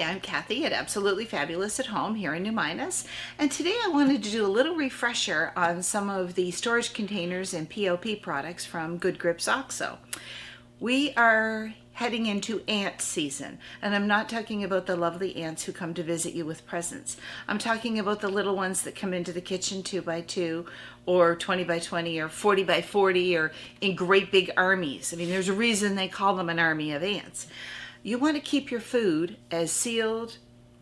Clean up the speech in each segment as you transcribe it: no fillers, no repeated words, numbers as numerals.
Hi, I'm Cathy at Absolutely Fabulous at Home here in New Minas, and today I wanted to do a little refresher on some of the storage containers and POP products from Good Grips OXO. We are heading into ant season, and I'm not talking about the lovely ants who come to visit you with presents. I'm talking about the little ones that come into the kitchen 2 by 2 or 20 by 20 or 40 by 40 or in great big armies. I mean, there's a reason they call them an army of ants. You want to keep your food as sealed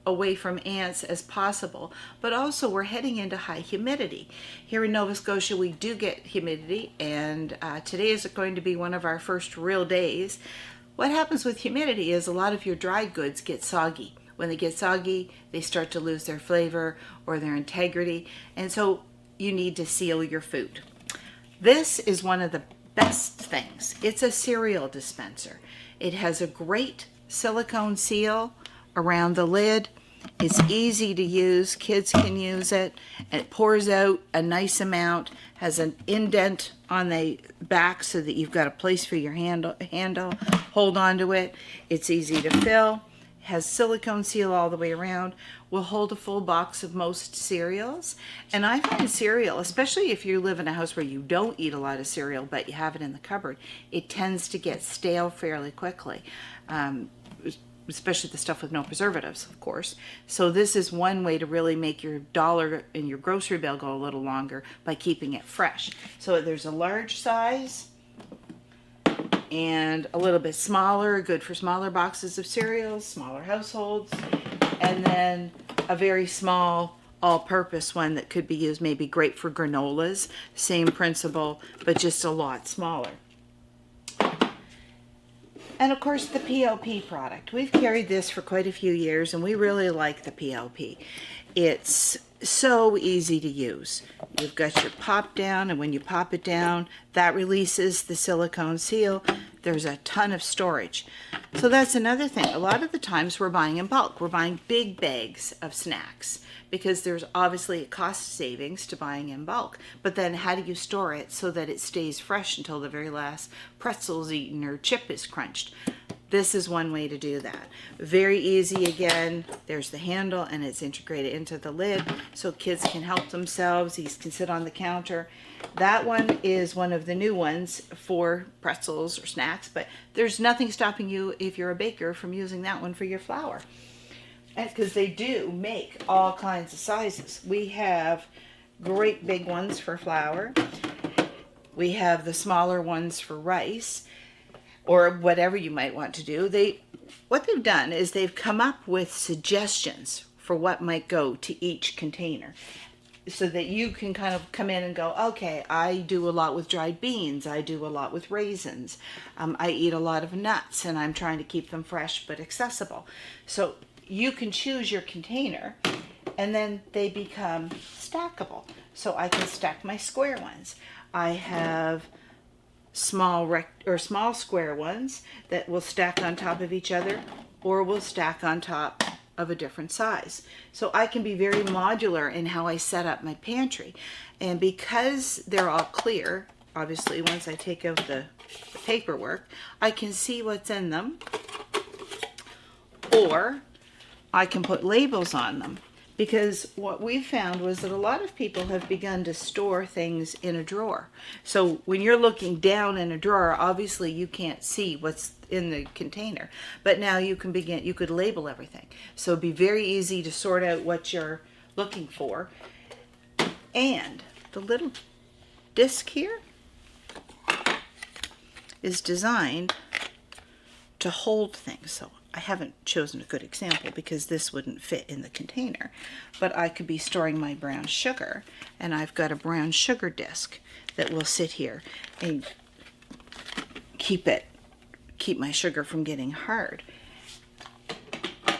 away from ants as possible, but also we're heading into high humidity. Here in Nova Scotia we do get humidity, and today is going to be one of our first real days. What happens with humidity is a lot of your dry goods get soggy. When they get soggy, they start to lose their flavor or their integrity, and so you need to seal your food. This is one of the best things. It's a cereal dispenser. It has a great silicone seal around the lid. It's easy to use. Kids can use it. It pours out a nice amount, has an indent on the back so that you've got a place for your handle, hold on to it. It's easy to fill. Has silicone seal all the way around. Will hold a full box of most cereals. And I find cereal, especially if you live in a house where you don't eat a lot of cereal but you have it in the cupboard, it tends to get stale fairly quickly. Especially the stuff with no preservatives, of course. So this is one way to really make your dollar in your grocery bill go a little longer by keeping it fresh. So there's a large size and a little bit smaller, good for smaller boxes of cereals, smaller households, and then a very small all-purpose one that could be used, maybe great for granolas, same principle, but just a lot smaller. And of course the POP product. We've carried this for quite a few years and we really like the POP. It's so easy to use. You've got your pop down, and when you pop it down, that releases the silicone seal. There's a ton of storage. So that's another thing. A lot of the times we're buying in bulk. We're buying big bags of snacks because there's obviously a cost savings to buying in bulk. But then how do you store it so that it stays fresh until the very last pretzel's eaten or chip is crunched? This is one way to do that. Very easy again. There's the handle and it's integrated into the lid so kids can help themselves. These can sit on the counter. That one is one of the new ones for pretzels or snacks, but there's nothing stopping you if you're a baker from using that one for your flour. Because they do make all kinds of sizes. We have great big ones for flour. We have the smaller ones for rice, or whatever you might want to do. What they've done is they've come up with suggestions for what might go to each container so that you can kind of come in and go, okay, I do a lot with dried beans, I do a lot with raisins, I eat a lot of nuts, and I'm trying to keep them fresh but accessible. So you can choose your container and then they become stackable. So I can stack my square ones. I have small square ones that will stack on top of each other or will stack on top of a different size. So I can be very modular in how I set up my pantry. And because they're all clear, obviously once I take out the paperwork, I can see what's in them, or I can put labels on them. Because what we found was that a lot of people have begun to store things in a drawer. So when you're looking down in a drawer, obviously you can't see what's in the container. But now you could label everything. So it'd be very easy to sort out what you're looking for. And the little disc here is designed to hold things. So I haven't chosen a good example because this wouldn't fit in the container, but I could be storing my brown sugar, and I've got a brown sugar disc that will sit here and keep my sugar from getting hard.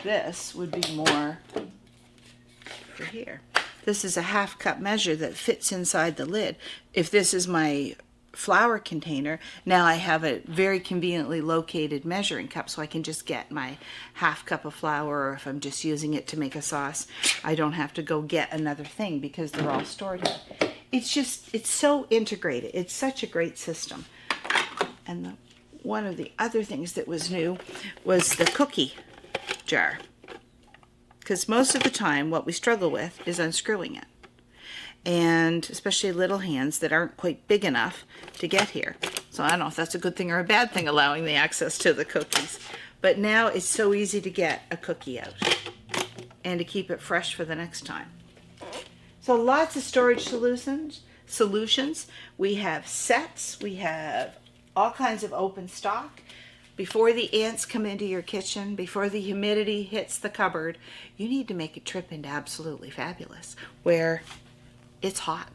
This would be more for here. This is a 1/2 cup measure that fits inside the lid. If this is my flour container, now I have a very conveniently located measuring cup, so I can just get my 1/2 cup of flour, or if I'm just using it to make a sauce, I don't have to go get another thing because they're all stored here. It's so integrated. It's such a great system. And one of the other things that was new was the cookie jar. because most of the time what we struggle with is unscrewing it. And especially little hands that aren't quite big enough to get here. So I don't know if that's a good thing or a bad thing, allowing the access to the cookies. But now it's so easy to get a cookie out and to keep it fresh for the next time. So lots of storage solutions. We have sets, we have all kinds of open stock. Before the ants come into your kitchen, before the humidity hits the cupboard, you need to make a trip into Absolutely Fabulous, where it's hot.